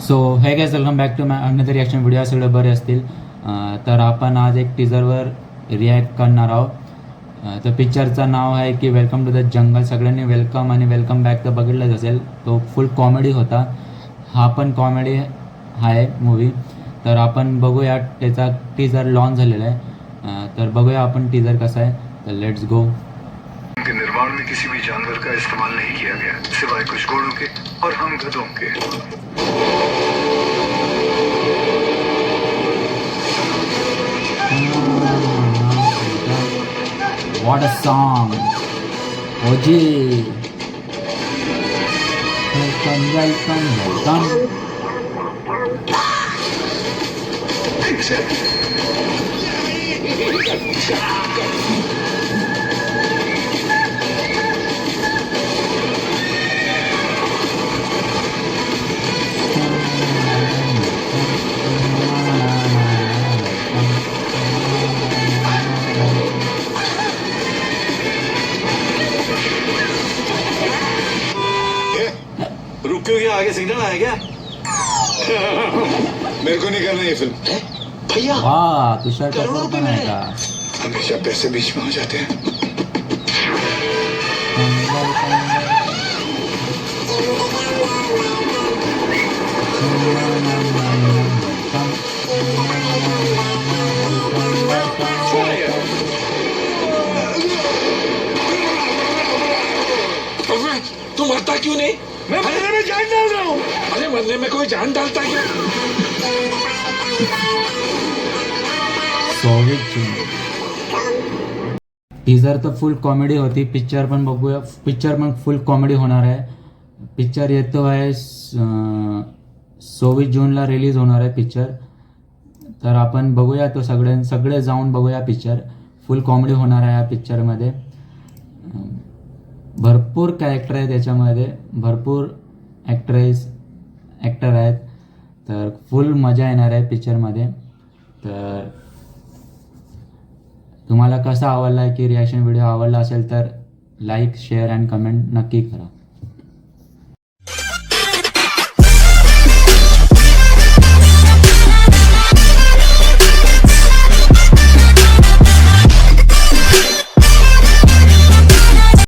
So hey guys welcome back to my another reaction video. सगळे बरे असतील. तर आपण आज एक टीजरवर रिॲक्ट करणार आहोत. तर पिक्चरचं नाव आहे की वेलकम टू द जंगल. सगळ्यांनी वेलकम आणि वेलकम बॅक तर बघितलंच असेल. तो फुल कॉमेडी होता. हा पण कॉमेडी आहे मूवी. तर आपण बघूया, त्याचा टीजर लॉन्च झालेला आहे. तर बघूया आपण टीजर कसा आहे. तर लेट्स गो. के निर्माण में किसी भी जानवर का इस्तेमाल नहीं किया गया सिवाय कुछ घोड़ों के और हम गधों के। What a song! OG! Welcome, welcome, welcome. रुक क्यों गया? आगे सिग्नल आया क्या? मेरे को नहीं करना ये फिल्म। भैया वाह, तुषार कपूर पण आहे का? हमेशा पैसे बीच में हो जाते हैं। तू मरता क्यों नहीं? मैं मरने में जान डाल रहा हूँ। अरे मरने में कोई जान डालता क्या? टीजर तर फुल कॉमेडी होती. पिक्चर पण बघूया. पिक्चर पण फुल कॉमेडी होणार आहे. पिक्चर येतो आहे 26 जूनला रिलीज होणार आहे पिक्चर. तर आपण बघूया तो सगळे जाऊन बघूया पिक्चर. फुल कॉमेडी होणार आहे या पिक्चरमध्ये. भरपूर कॅरेक्टर आहे त्याच्यामध्ये. भरपूर ॲक्टर आहेत. तर फुल मजा येणार आहे पिक्चरमध्ये. तर तुम्हाला कसा आवडला की रिॲक्शन व्हिडिओ आवडला असेल तर लाईक शेअर अँड कमेंट नक्की करा.